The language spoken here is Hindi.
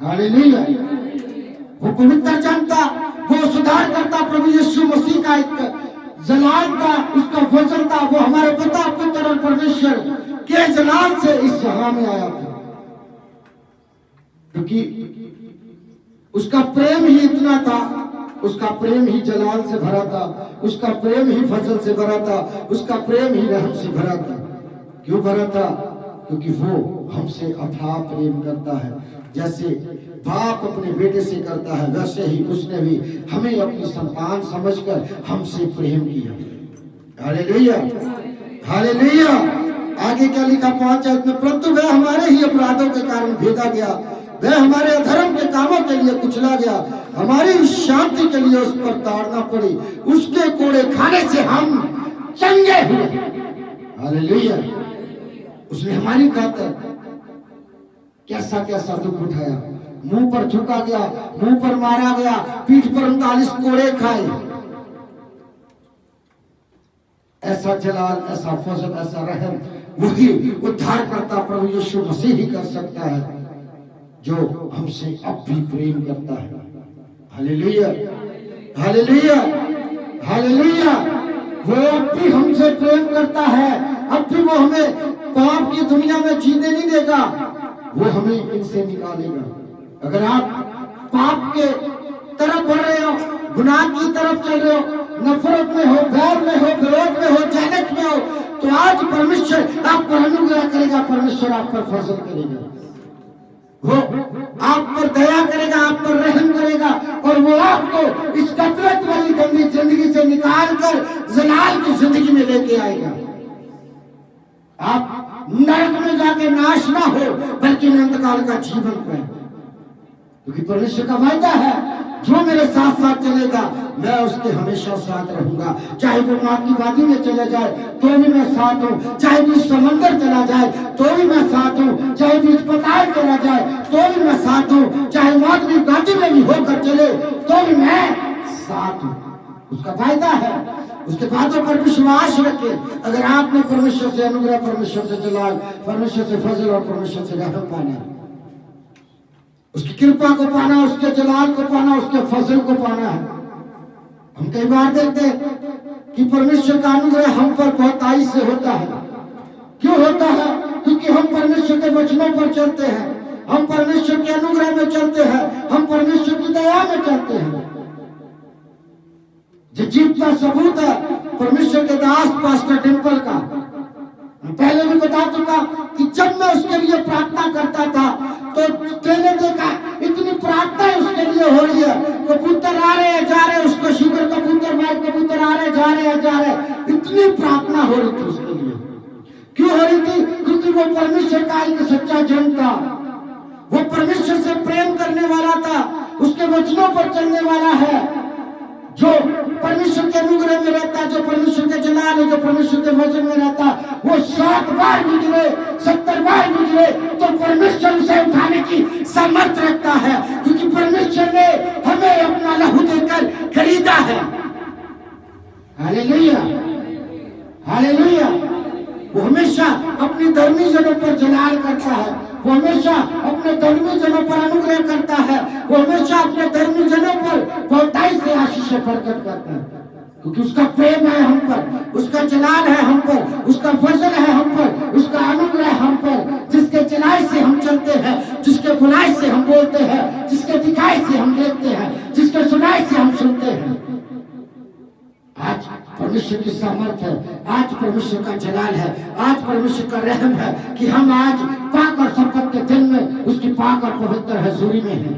हालेलुया। वो पवित्र जनता, वो सुधार करता प्रभु यीशु मसीह का एक जलाल था, उसका वचन था, वो हमारे पिता पुत्र और परमेश्वर के जलाल से इस जहां में आया था, क्योंकि उसका प्रेम ही इतना था, उसका प्रेम ही जलाल से भरा था, उसका प्रेम ही फजल से भरा था, उसका प्रेम ही रहम से भरा था। क्यों भरा था? क्योंकि वो हमसे अथाह प्रेम करता है। जैसे बाप अपने बेटे से करता है, वैसे ही उसने भी हमें अपनी संतान समझकर हमसे प्रेम किया। Hallelujah, hallelujah. आगे क्या लिखा 5 आयत में? परंतु वह हमारे ही अपराधों के कारण भेदा गया, वह हमारे अधर्म के कामों के लिए कुचला गया, हमारी शांति के लिए उस पर ताड़ना पड़ी, उसके कोड़े खाने से हम चंगे हुए। हालेलुया। उसने हमारी खातिर कैसा कैसा दुख उठाया, मुंह पर झुका गया, मुंह पर मारा गया, पीठ पर 39 कोड़े खाए। ऐसा जलाल, ऐसा फजल, ऐसा रहम वही उद्धार करता प्रभु यीशु मसीह ही कर सकता है, जो हमसे अब भी प्रेम करता है। Hallelujah, hallelujah, hallelujah. वो अब भी हमसे प्रेम करता है, अब भी वो हमें पाप की दुनिया में जीने नहीं देगा, वो हमें इनसे निकालेगा। अगर आप पाप के तरफ बढ़ रहे हो, गुनाह की तरफ चल रहे हो, नफरत में हो, बैर में हो, विरोध में हो, जहलत में हो, तो आज परमेश्वर आप पर अनुग्रह करेगा, परमेश्वर आप पर फजल करेगा, वो आप पर दया करेगा, आप पर रहम करेगा, और वो आपको इस गफलत वाली गंदी जिंदगी से निकाल कर जलाल की जिंदगी में लेके आएगा। आप नरक में जाके नाश ना हो, बल्कि अनंतकाल का जीवन पाए, क्योंकि परमेश्वर का वायदा है, जो मेरे साथ साथ चलेगा मैं उसके हमेशा साथ रहूंगा। चाहे वो मौत की वादी में चला जाए तो भी मैं साथ हूँ, चाहे वो समंदर चला जाए तो भी मैं साथ हूँ, चाहे वो अस्पताल चला जाए तो भी मैं साथ हूँ, चाहे मौत की घाटी में भी होकर चले तो भी मैं साथ हूँ। उसका फायदा है, उसके बातों पर विश्वास रखे। अगर आपने परमेश्वर से अनुग्रह, परमेश्वर से जलाल, परमेश्वर से फजल और परमेश्वर से रहम पाना, उसकी कृपा को पाना, उसके जलाल को पाना, उसके फजल को पाना है। हम कई बार देखते हैं कि परमेश्वर का अनुग्रह हम पर बहुत आयु से होता है। क्यों होता है? क्योंकि हम परमेश्वर के वचनों पर चलते हैं, हम परमेश्वर के अनुग्रह में चलते हैं, हम परमेश्वर की दया में चलते हैं। जो जीवता सबूत है परमेश्वर के दास पास्टर डिम्पल का, पहले भी बता चुका कि जब मैं उसके लिए प्रार्थना करता था तो मैंने देखा इतनी प्रार्थना उसके लिए हो रही है, कबूतर आ रहे हैं जा रहे हैं, उसको शुगर कबूतर, वाइट कबूतर आ रहे जा रहे हैं जा रहे हैं, इतनी प्रार्थना हो रही थी उसके लिए। क्यों हो रही थी? क्योंकि वो परमेश्वर का एक सच्चा जन था, वो परमेश्वर से प्रेम करने वाला था, उसके वचनों पर चलने वाला है, जो परमेश्वर के अनुग्रह में रहता है, जो परमेश्वर के जलाल है, जो परमेश्वर के वचन में रहता है। वो 7 बार गुजरे, 70 बार गुजरे तो परमेश्वर उसे उठाने की सामर्थ रखता है, क्योंकि परमेश्वर ने हमें अपना लहू देकर खरीदा है। Hallelujah, hallelujah. वो हमेशा अपनी धर्मी जनों पर जलाल करता है, वो हमेशा अपने धर्मी जनों पर अनुग्रह करता है, वो हमेशा अपने धर्मी जनों पर बहुतायत से आशीष बरकत करता है, क्योंकि उसका प्रेम है हम पर, उसका जलाल है हम पर, उसका फजल है हम पर, उसका अनुग्रह हम पर। जिसके चलाई से हम चलते हैं, जिसके बुलाई से हम बोलते हैं, जिसके दिखाई से हम देखते हैं, जिसके सुनाई से हम सुनते हैं। आज परमेश्वर की सामर्थ है, आज परमेश्वर का जलाल है, आज परमेश्वर का रहम है कि हम आज पाक और संपत्ति के दिन में उसकी पाक और पवित्र हजूरी में हैं।